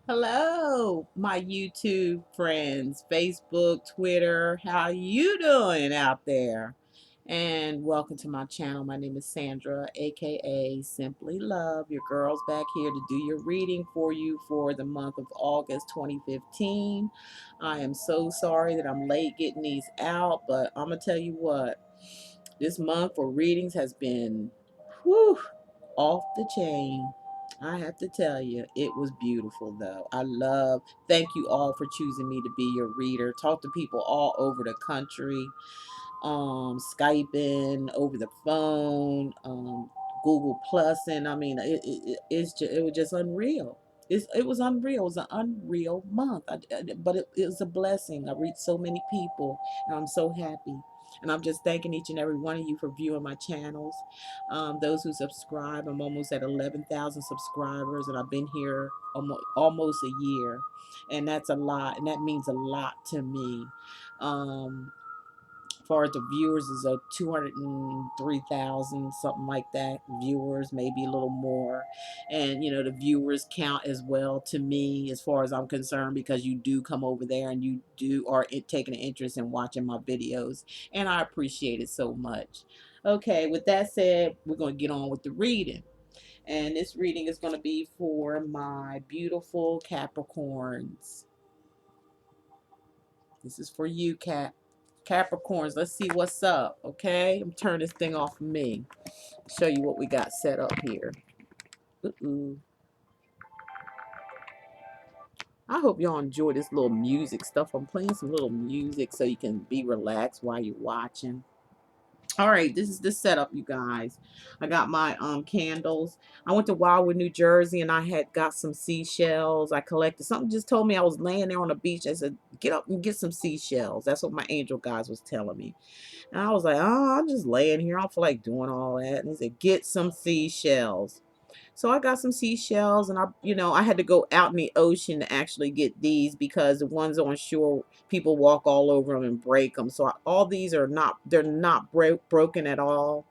Hello, my YouTube friends, Facebook, Twitter. How you doing out there? And welcome to my channel. My name is Sandra, aka Simply Love. Your girl's back here to do your reading for you for the month of August 2015. I am so sorry that I'm late getting these out, but I'm gonna tell you what, this month for readings has been whew, off the chain. I have to tell you, it was beautiful though. Thank you all for choosing me to be your reader. Talk to people all over the country, Skyping, over the phone, Google Plus, and I mean, it was just unreal. It was unreal. It was an unreal month, but it was a blessing. I reached so many people, and I'm so happy. And I'm just thanking each and every one of you for viewing my channels. Those who subscribe, I'm almost at 11,000 subscribers, and I've been here almost a year, and that's a lot, and that means a lot to me. Far as the viewers is a 203,000, something like that, viewers, maybe a little more. And the viewers count as well to me as far as I'm concerned, because you do come over there and you do are taking an interest in watching my videos, and I appreciate it so much. Okay, with that said, we're going to get on with the reading. And this reading is going to be for my beautiful Capricorns. This is for you, Capricorns. Let's see what's up, okay? I'm turning this thing off of me. Show you what we got set up here. Ooh. I hope y'all enjoy this little music stuff. I'm playing some little music so you can be relaxed while you're watching. All right, this is the setup, you guys. I got my candles. I went to Wildwood, New Jersey, and I had got some seashells. I collected something. Just told me I was laying there on the beach. I said, "Get up and get some seashells." That's what my angel guys was telling me. And I was like, "Oh, I'm just laying here. I don't feel like doing all that." And he said, "Get some seashells." So I got some seashells, and I had to go out in the ocean to actually get these, because the ones on shore, people walk all over them and break them. So all these they're not broken at all.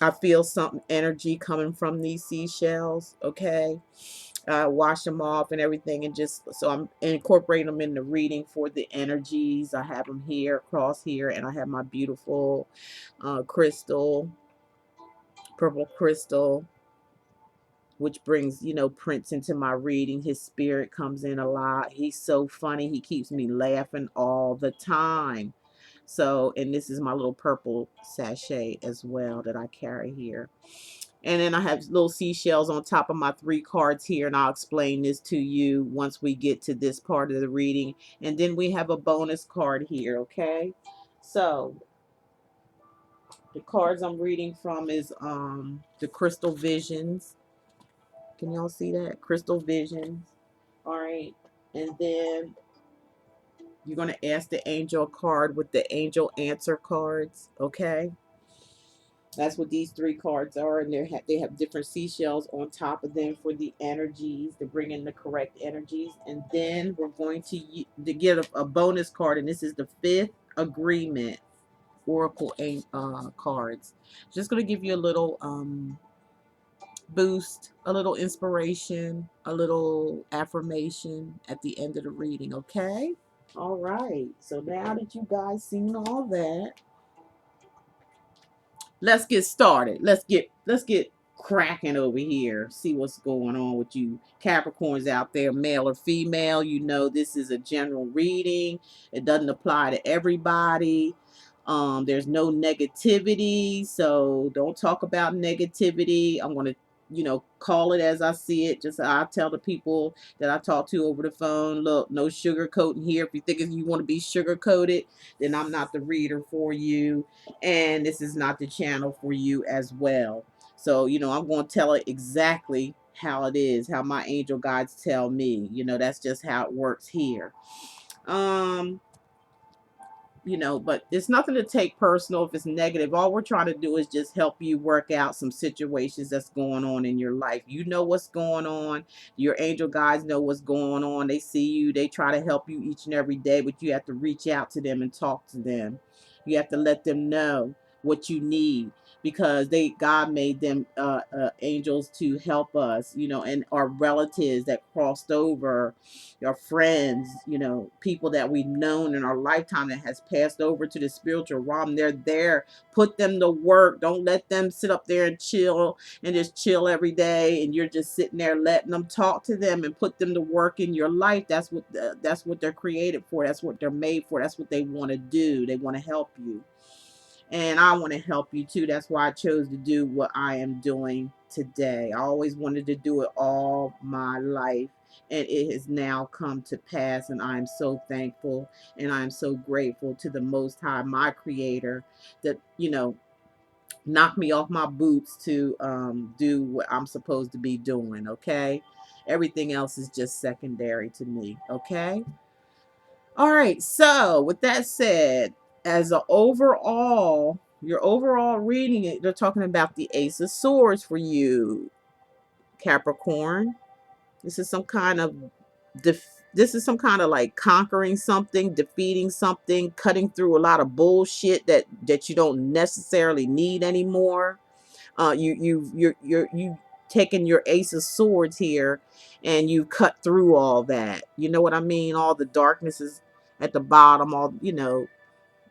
I feel some energy coming from these seashells. Okay. Wash them off and everything, and just so I'm incorporating them in the reading for the energies. I have them here, across here, and I have my beautiful crystal, purple crystal, which brings, Prince into my reading. His spirit comes in a lot. He's so funny. He keeps me laughing all the time. So, and this is my little purple sachet as well that I carry here. And then I have little seashells on top of my 3 cards here, and I'll explain this to you once we get to this part of the reading. And then we have a bonus card here, okay? So, the cards I'm reading from is the Crystal Visions. Can y'all see that? Crystal Visions. All right. And then you're going to ask the angel card with the angel answer cards, okay? That's what these 3 cards are, and they have different seashells on top of them for the energies, to bring in the correct energies. And then we're going to get a bonus card, and this is the 5th agreement oracle cards. Just going to give you a little boost, a little inspiration, a little affirmation at the end of the reading, okay? All right. So now that you guys seen all that, let's get started. Let's get cracking over here. See what's going on with you Capricorns out there, male or female. This is a general reading. It doesn't apply to everybody. There's no negativity, so don't talk about negativity. I'm going to call it as I see it. Just I tell the people that I talk to over the phone, look, no sugarcoating here. If you think you want to be sugarcoated, then I'm not the reader for you, and this is not the channel for you as well. So I'm going to tell it exactly how it is, how my angel guides tell me. That's just how it works here. But it's nothing to take personal if it's negative. All we're trying to do is just help you work out some situations that's going on in your life. You know what's going on. Your angel guides know what's going on. They see you. They try to help you each and every day, but you have to reach out to them and talk to them. You have to let them know what you need. because God made them angels to help us, and our relatives that crossed over, our friends, people that we've known in our lifetime that has passed over to the spiritual realm. They're there. Put them to work. Don't let them sit up there and just chill every day, and you're just sitting there letting them. Talk to them and put them to work in your life. That's what they're created for. That's what they're made for. That's what they want to do. They want to help you. And I want to help you too. That's why I chose to do what I am doing today. I always wanted to do it all my life, and it has now come to pass. And I'm so thankful, and I'm so grateful to the Most High, my Creator, that, knocked me off my boots to do what I'm supposed to be doing. Okay. Everything else is just secondary to me. Okay. All right. So, with that said, as a overall, your overall reading, they're talking about the Ace of Swords for you, Capricorn. This is some kind of this is some kind of like conquering something, defeating something, cutting through a lot of bullshit that you don't necessarily need anymore. You taking your Ace of Swords here, and you cut through all that. You know what I mean? All the darkness is at the bottom. All,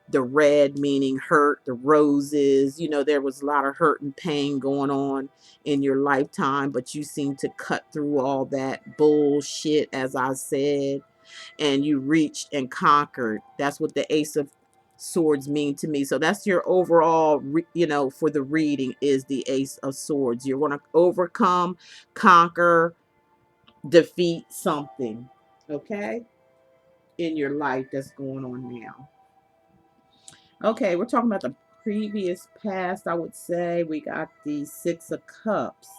the red meaning hurt, the roses. There was a lot of hurt and pain going on in your lifetime, but you seem to cut through all that bullshit, as I said, and you reached and conquered. That's what the Ace of Swords mean to me. So that's your overall, for the reading, is the Ace of Swords. You're going to overcome, conquer, defeat something, okay, in your life that's going on now. Okay, we're talking about the previous past, I would say. We got the Six of Cups,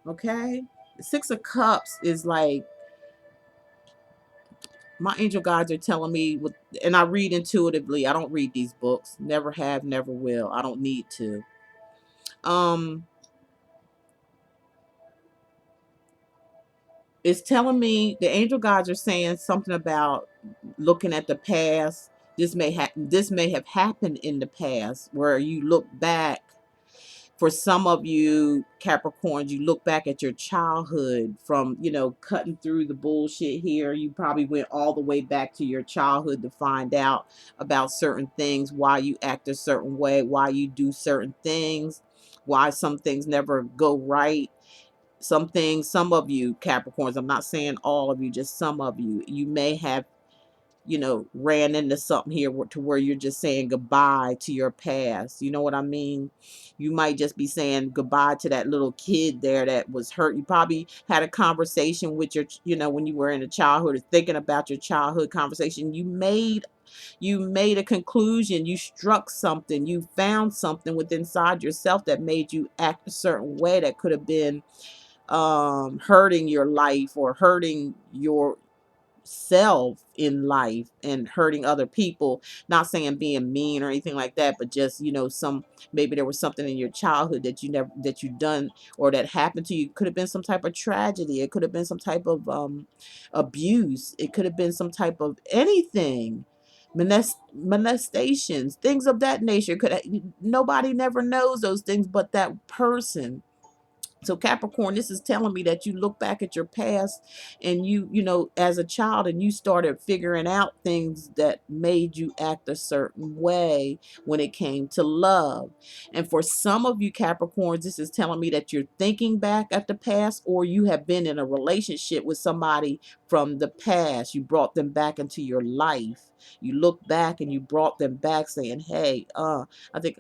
okay? The Six of Cups is like, my angel guides are telling me, and I read intuitively. I don't read these books. Never have, never will. I don't need to. It's telling me, the angel guides are saying something about looking at the past. This may have happened in the past, where you look back. For some of you Capricorns, you look back at your childhood, from, cutting through the bullshit here. You probably went all the way back to your childhood to find out about certain things, why you act a certain way, why you do certain things, why some things never go right. Some of you Capricorns, I'm not saying all of you, just some of you, you may have, ran into something here to where you're just saying goodbye to your past. You know what I mean? You might just be saying goodbye to that little kid there that was hurt. You probably had a conversation with your, when you were in a childhood, or thinking about your childhood conversation. You made a conclusion. You struck something. You found something within inside yourself that made you act a certain way that could have been hurting your life, or hurting your self in life, and hurting other people. Not saying being mean or anything like that, but just, maybe there was something in your childhood that you done, or that happened to you. It could have been some type of tragedy. It could have been some type of abuse. It could have been some type of anything, molestations, things of that nature. Nobody never knows those things but that person. So Capricorn, this is telling me that you look back at your past, and as a child, and you started figuring out things that made you act a certain way when it came to love. And for some of you Capricorns, this is telling me that you're thinking back at the past, or you have been in a relationship with somebody from the past. You brought them back into your life. You look back and you brought them back, saying, "Hey, I think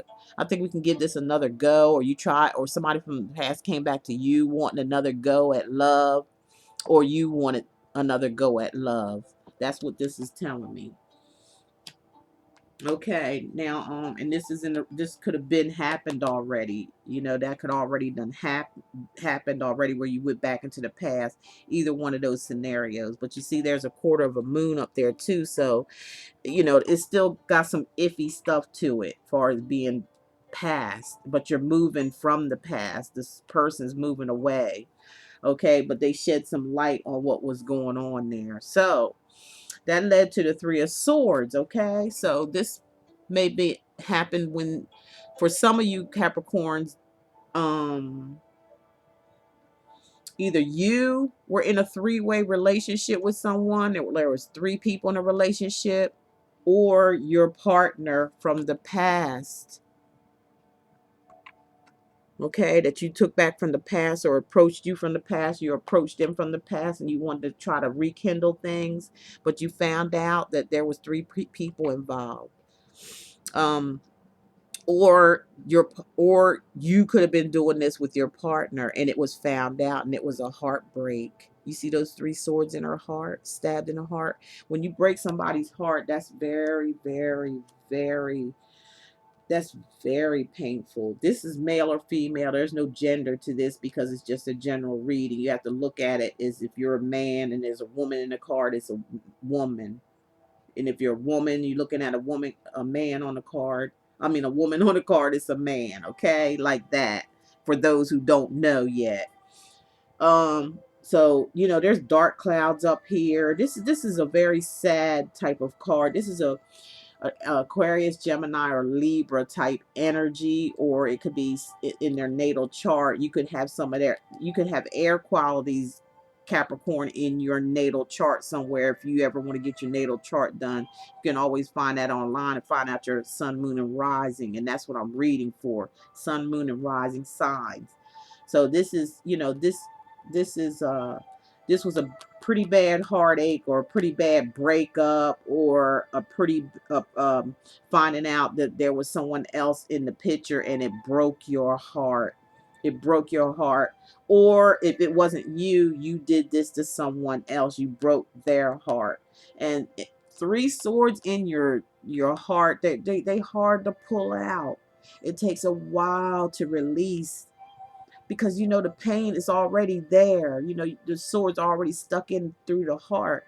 we can give this another go," or you try, or somebody from the past came back to you wanting another go at love, or you wanted another go at love. That's what this is telling me. Okay, now and this could have been happened already. That could already done happened already, where you went back into the past. Either one of those scenarios. But you see, there's a quarter of a moon up there too, so it's still got some iffy stuff to it, far as being past, but you're moving from the past. This person's moving away, okay, but they shed some light on what was going on there. So that led to the Three of Swords, okay? So this maybe happened when For some of you Capricorns, either you were in a three-way relationship with someone, there was three people in a relationship, or your partner from the past, okay, that you took back from the past, or approached you from the past, you approached them from the past, and you wanted to try to rekindle things, but you found out that there was three people involved. Or you could have been doing this with your partner and it was found out and it was a heartbreak. You see those three swords in her heart, stabbed in her heart? When you break somebody's heart, that's very, very, very, that's very painful. This is male or female. There's no gender to this because it's just a general reading. You have to look at it as if you're a man and there's a woman in the card, it's a woman. And if you're a woman, you're looking at a man on the card. I mean, a woman on the card is a man, okay? Like that, for those who don't know yet. So, there's dark clouds up here. This is a very sad type of card. This is a Aquarius, Gemini, or Libra type energy, or it could be in their natal chart. You could have you could have air qualities, Capricorn, in your natal chart somewhere. If you ever want to get your natal chart done, you can always find that online and find out your sun, moon, and rising. And that's what I'm reading for: sun, moon, and rising signs. So this is, this is this was a pretty bad heartache, or a pretty bad breakup, or a pretty finding out that there was someone else in the picture and it broke your heart. It broke your heart. Or if it wasn't you, you did this to someone else. You broke their heart. And three swords in your heart, they hard to pull out. It takes a while to release, because the pain is already there. The sword's already stuck in through the heart,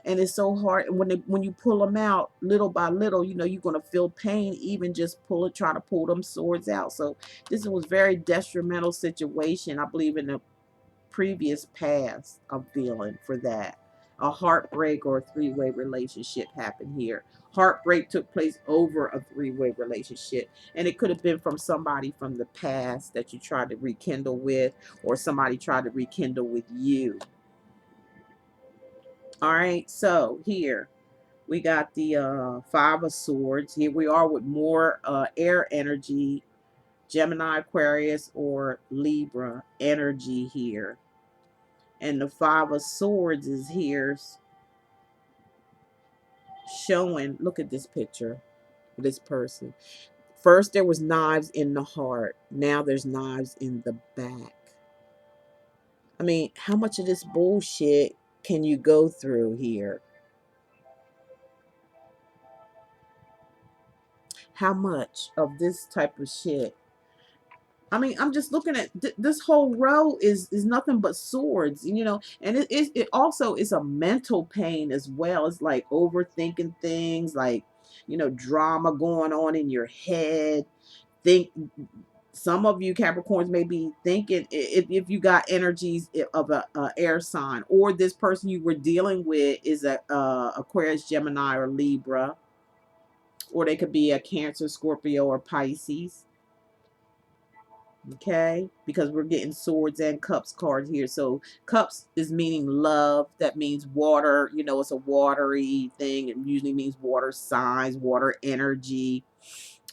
and it's so hard. And when you pull them out little by little, you're going to feel pain, even just try to pull them swords out. So this was very detrimental situation, I believe, in the previous past. I'm feeling for that. A heartbreak or a three-way relationship happened here. Heartbreak took place over a three-way relationship, and it could have been from somebody from the past that you tried to rekindle with, or somebody tried to rekindle with you. All right, so here we got the Five of Swords. Here we are with more air energy, Gemini, Aquarius, or Libra energy here. And the Five of Swords is here showing, look at this picture of this person. First there was knives in the heart. Now there's knives in the back. I mean, how much of this bullshit can you go through here? How much of this type of shit? I mean, I'm just looking at this whole row is nothing but swords, and it also is a mental pain as well. It's like overthinking things, like, drama going on in your head. Think some of you Capricorns may be thinking, if you got energies of a air sign, or this person you were dealing with is a Aquarius, Gemini, or Libra, or they could be a Cancer, Scorpio, or Pisces. Okay, because we're getting swords and cups cards here. So cups is meaning love. That means water. It's a watery thing. It usually means water signs, water energy.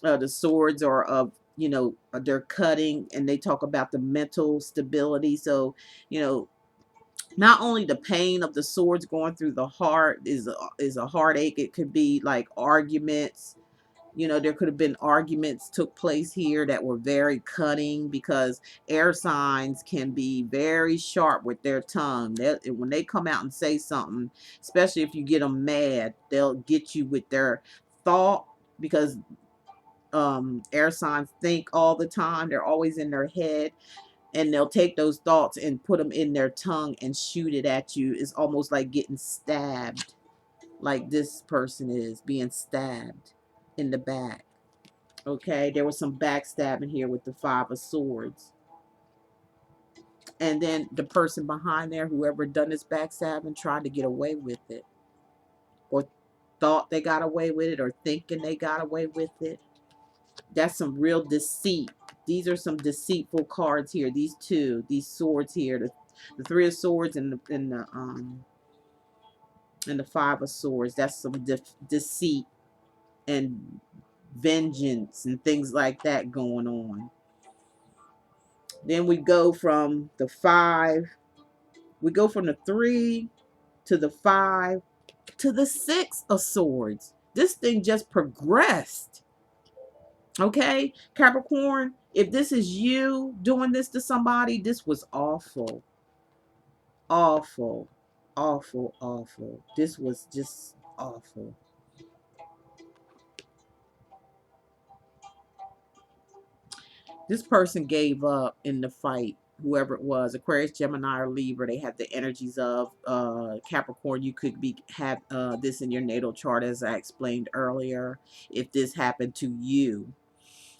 The swords are of, they're cutting, and they talk about the mental stability. So, not only the pain of the swords going through the heart is a heartache. It could be like arguments. There could have been arguments took place here that were very cutting, because air signs can be very sharp with their tongue. When they come out and say something, especially if you get them mad, they'll get you with their thought, because air signs think all the time. They're always in their head, and they'll take those thoughts and put them in their tongue and shoot it at you. It's almost like getting stabbed, like this person is being stabbed in the back. Okay, there was some backstabbing here with the Five of Swords. And then the person behind there, whoever done this backstabbing, tried to get away with it. Or thought they got away with it, or thinking they got away with it. That's some real deceit. These are some deceitful cards here. These two, these swords here, the three of swords and the five of swords. That's some deceit and vengeance and things like that going on. Then we go from the five, we go from the three to the five to the six of swords. This thing just progressed. Okay, Capricorn, if this is you doing this to somebody, this was awful. Awful. Awful, awful. This was just awful. This person gave up in the fight, whoever it was, Aquarius, Gemini, or Libra. They have the energies of Capricorn. You could have this in your natal chart, as I explained earlier. If this happened to you,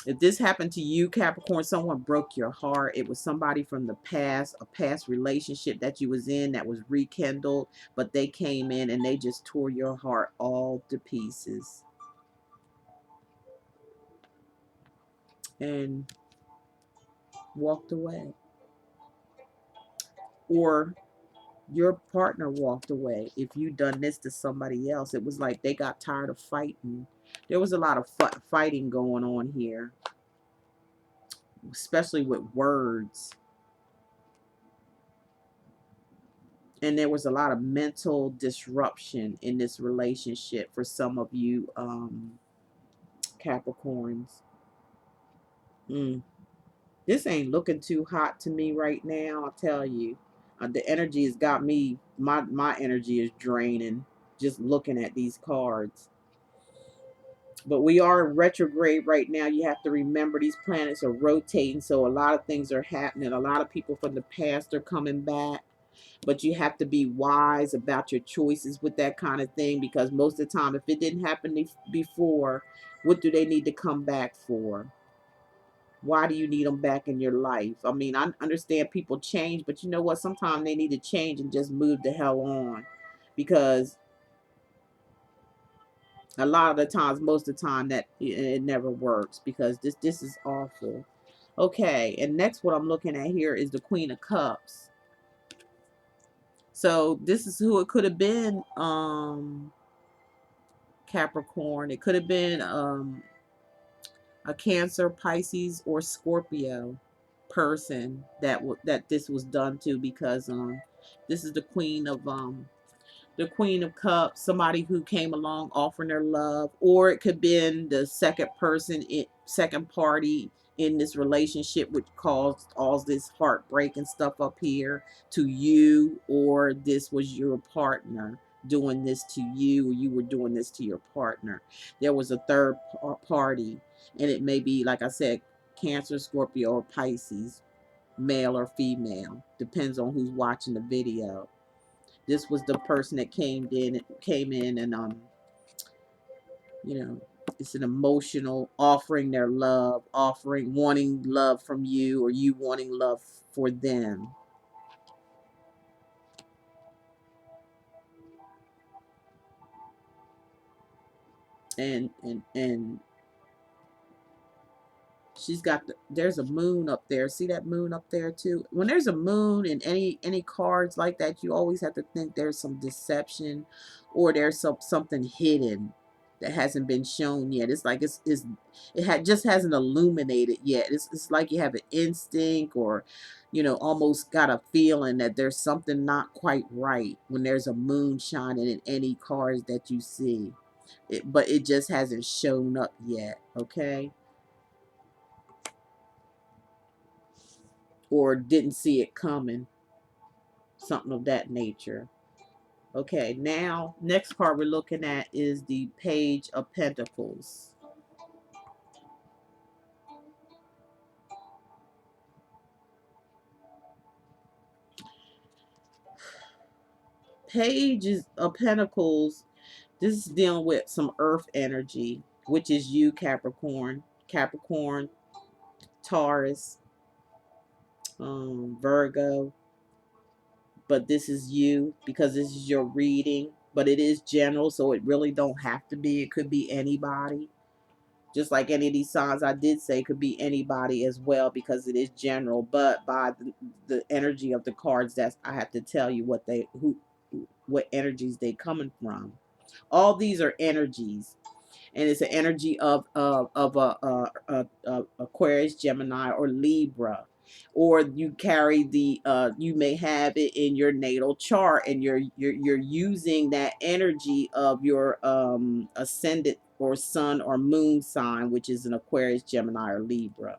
if this happened to you, Capricorn, someone broke your heart. It was somebody from the past, a past relationship that you was in that was rekindled, but they came in and they just tore your heart all to pieces. And walked away. Or your partner walked away. If you done this to somebody else, it was like they got tired of fighting. There was a lot of fighting going on here, especially with words. And there was a lot of mental disruption in this relationship for some of you Capricorns. This ain't looking too hot to me right now, I'll tell you. The energy has got me, my energy is draining just looking at these cards. But we are in retrograde right now. You have to remember these planets are rotating, so a lot of things are happening. A lot of people from the past are coming back. But you have to be wise about your choices with that kind of thing, because most of the time, if it didn't happen before, what do they need to come back for? Why do you need them back in your life? I mean, I understand people change, but you know what? Sometimes they need to change and just move the hell on, because a lot of the times, most of the time, that it never works, because this is awful. Okay, and next what I'm looking at here is the Queen of Cups. So this is who it could have been, Capricorn. It could have been a Cancer, Pisces, or Scorpio person that this was done to, because this is the Queen of Cups, somebody who came along offering their love, or it could have been the second person, second party in this relationship, which caused all this heartbreak and stuff up here to you, or this was your partner doing this to you, or you were doing this to your partner. There was a third party, and it may be, like I said, Cancer, Scorpio, or Pisces, male or female, depends on who's watching the video. This was the person that came in and you know, it's an emotional offering their love, wanting love from you, or you wanting love for them. And she's got there's a moon up there. See that moon up there too? When there's a moon in any cards like that, you always have to think there's some deception, or there's something hidden that hasn't been shown yet. It's like just hasn't illuminated yet. It's like you have an instinct, or almost got a feeling that there's something not quite right when there's a moon shining in any cards that you see. But it just hasn't shown up yet, okay? Or didn't see it coming, something of that nature. Okay, now next card we're looking at is the Page of Pentacles. Page of Pentacles, this is dealing with some earth energy, which is you, Capricorn, Taurus, Virgo. But this is you, because this is your reading, but it is general, so it really don't have to be. It could be anybody. Just like any of these signs I did say could be anybody as well, because it is general. But by the energy of the cards, that's, I have to tell you what they, what energies they coming from. All these are energies, and it's an energy of a Aquarius, Gemini, or Libra. Or you carry the you may have it in your natal chart, and you're using that energy of your ascendant or sun or moon sign, which is an Aquarius, Gemini, or Libra.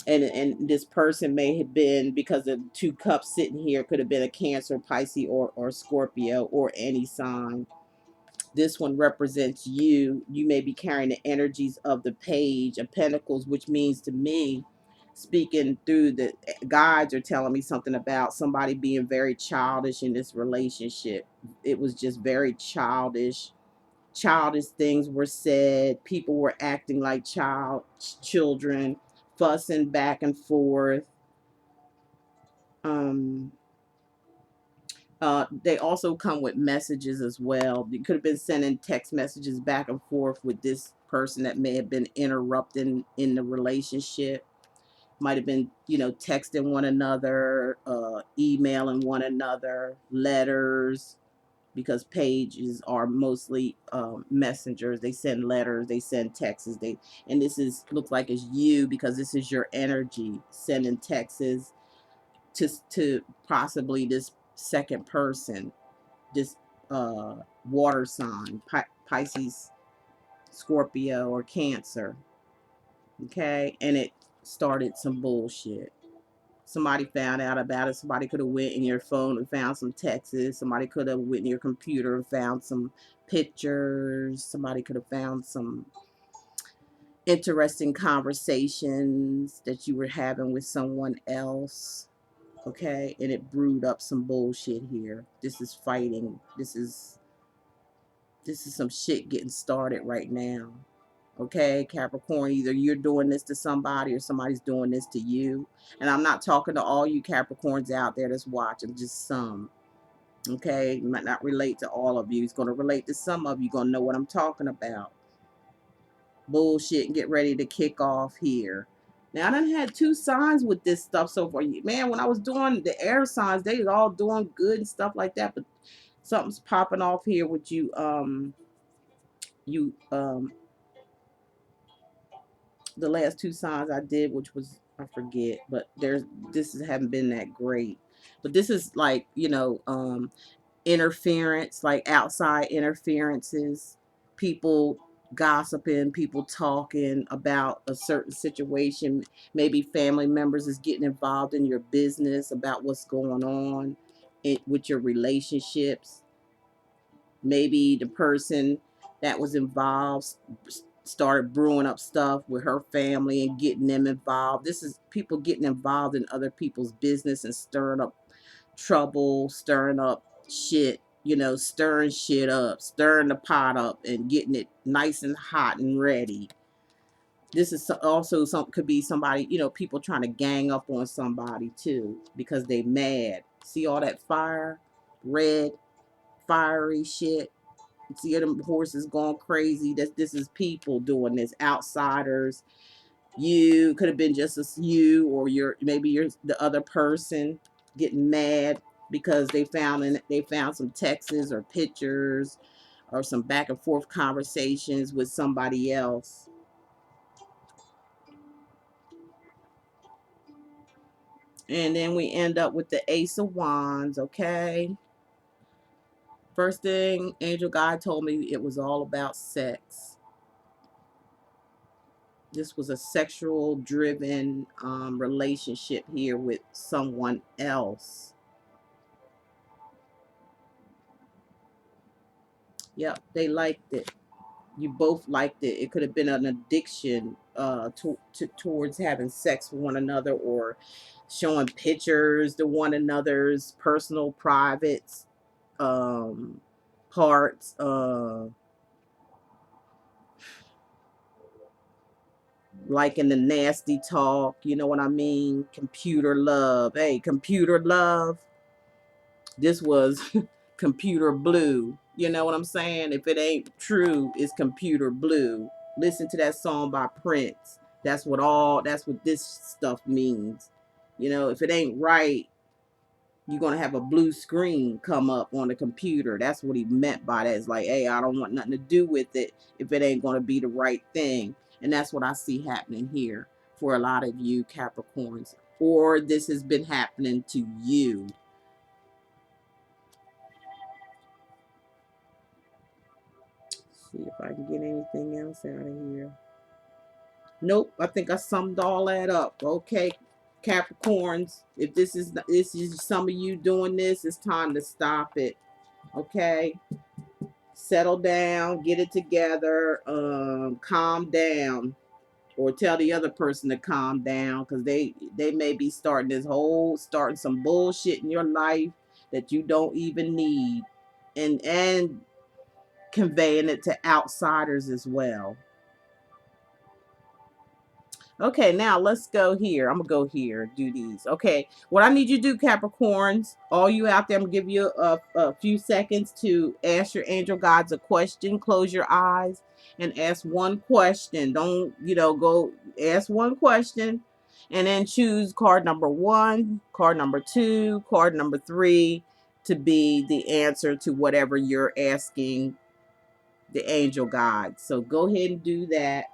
And this person may have been, because of two cups sitting here, could have been a Cancer, Pisces, or Scorpio, or any sign. This one represents you. You may be carrying the energies of the Page of Pentacles, which means to me, speaking through the guides, are telling me something about somebody being very childish in this relationship. It was just very childish. Childish things were said. People were acting like children, fussing back and forth. Um, they also come with messages as well. You could have been sending text messages back and forth with this person that may have been interrupting in the relationship. Might have been, you know, texting one another, emailing one another, letters, because pages are mostly messengers. They send letters, they send texts. And this is, looks like it's you, because this is your energy, sending texts to possibly this second person, this water sign, Pisces, Scorpio, or Cancer. Okay, and it started some bullshit. Somebody found out about it. Somebody could have went in your phone and found some texts. Somebody could have went in your computer and found some pictures. Somebody could have found some interesting conversations that you were having with someone else. Okay, and it brewed up some bullshit here. This is fighting. This is some shit getting started right now. Okay, Capricorn, either you're doing this to somebody or somebody's doing this to you. And I'm not talking to all you Capricorns out there that's watching, just some. Okay, it might not relate to all of you. It's going to relate to some of you. You're going to know what I'm talking about. Bullshit, and get ready to kick off here. Now, I done had two signs with this stuff so far. Man, when I was doing the air signs, they was all doing good and stuff like that. But something's popping off here with you. The last two signs I did, which was, I forget, but this haven't been that great. But this is like, you know, interference, like outside interferences, people gossiping, people talking about a certain situation. Maybe family members is getting involved in your business about what's going on with your relationships. Maybe the person that was involved started brewing up stuff with her family and getting them involved. This is people getting involved in other people's business and stirring up trouble, stirring up shit, you know, stirring shit up, stirring the pot up and getting it nice and hot and ready. This is also could be somebody, you know, people trying to gang up on somebody too because they mad. See all that fire, red, fiery shit. See them horses going crazy. This is people doing this. Outsiders. You could have been just as you, or maybe you're the other person getting mad because they found some texts or pictures or some back and forth conversations with somebody else. And then we end up with the Ace of Wands, okay? First thing Angel Guide told me, it was all about sex. This was a sexual driven relationship here with someone else. Yep, they liked it. You both liked it. It could have been an addiction towards having sex with one another, or showing pictures to one another's personal, private parts. Liking the nasty talk, you know what I mean? Computer love. Hey, computer love. This was computer blue. You know what I'm saying? If it ain't true, it's computer blue. Listen to that song by Prince. That's what this stuff means. You know, if it ain't right, you're gonna have a blue screen come up on the computer. That's what he meant by that. It's like, hey, I don't want nothing to do with it if it ain't gonna be the right thing. And that's what I see happening here for a lot of you Capricorns. Or this has been happening to you. See if I can get anything else out of here. Nope, I think I summed all that up. Okay, Capricorns, if this is some of you doing this, it's time to stop it. Okay, settle down, get it together, calm down, or tell the other person to calm down, because they may be starting some bullshit in your life that you don't even need, and conveying it to outsiders as well. Okay, now let's go here. I'm gonna go here, do these. Okay, what I need you to do, Capricorns, all you out there, I'm gonna give you a few seconds to ask your angel guides a question. Close your eyes and ask one question. Don't, go ask one question and then choose card number 1, card number 2, card number 3 to be the answer to whatever you're asking the angel guide. So go ahead and do that.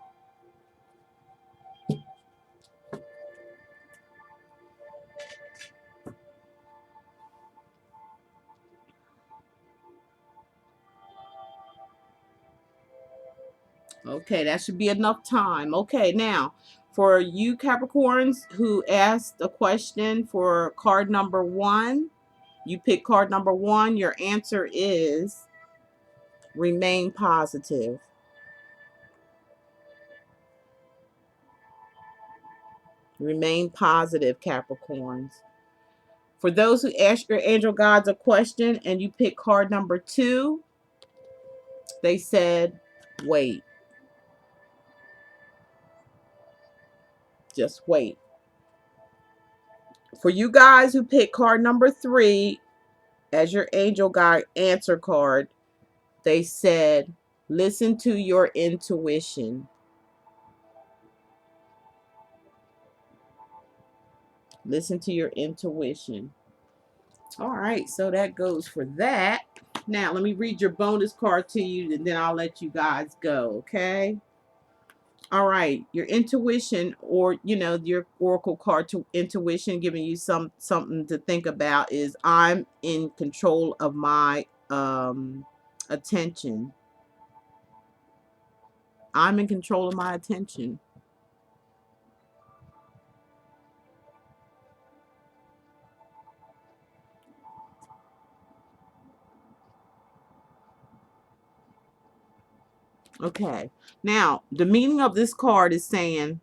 Okay, that should be enough time. Okay, now for you Capricorns who asked a question for card number 1, you pick card number 1. Your answer is remain positive. Remain positive, Capricorns. For those who ask your angel guides a question and you pick card number 2, they said, wait. Just wait. For you guys who pick card number 3 as your angel guide answer card, they said, listen to your intuition. Listen to your intuition. All right, so that goes for that. Now, let me read your bonus card to you, and then I'll let you guys go, okay? All right, your intuition, or your oracle card to intuition, giving you something to think about, is I'm in control of my attention. I'm in control of my attention. Okay. Now, the meaning of this card is saying,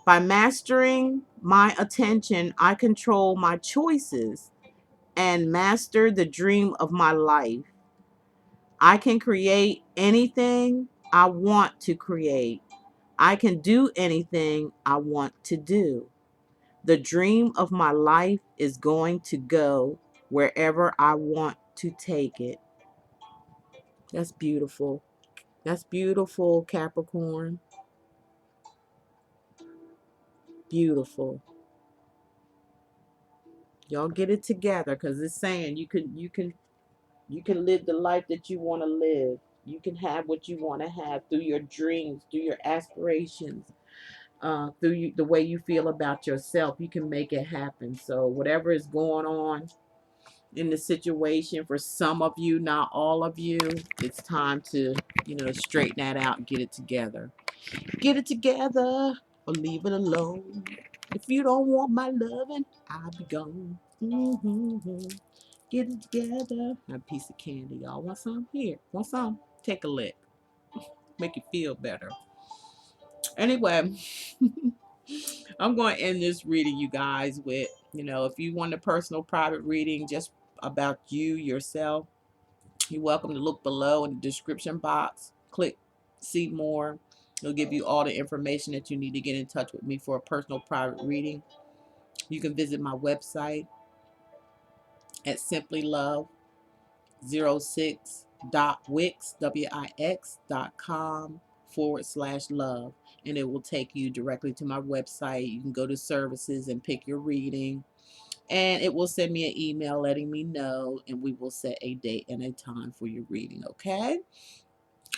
by mastering my attention, I control my choices and master the dream of my life. I can create anything I want to create. I can do anything I want to do. The dream of my life is going to go wherever I want to take it. That's beautiful. That's beautiful, Capricorn. Beautiful. Y'all get it together, because it's saying you can live the life that you want to live. You can have what you want to have through your dreams, through your aspirations, the way you feel about yourself. You can make it happen. So whatever is going on in the situation, for some of you, not all of you, it's time to straighten that out and get it together. Get it together or leave it alone. If you don't want my loving, I'll be gone. Get it together. A piece of candy, y'all. Want some? Here. Want some? Take a lick. Make you feel better. Anyway, I'm going to end this reading, you guys, with, if you want a personal private reading just about you, yourself, you're welcome to look below in the description box. Click see more. It'll give you all the information that you need to get in touch with me for a personal private reading. You can visit my website at simplylove06 wix.com/love, and it will take you directly to my website. You can go to services and pick your reading, and it will send me an email letting me know, and we will set a date and a time for your reading. Okay.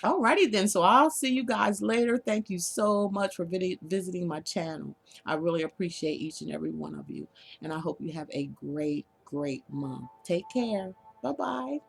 Alrighty then, so I'll see you guys later. Thank you so much for visiting my channel. I really appreciate each and every one of you, and I hope you have a great month. Take care. Bye bye.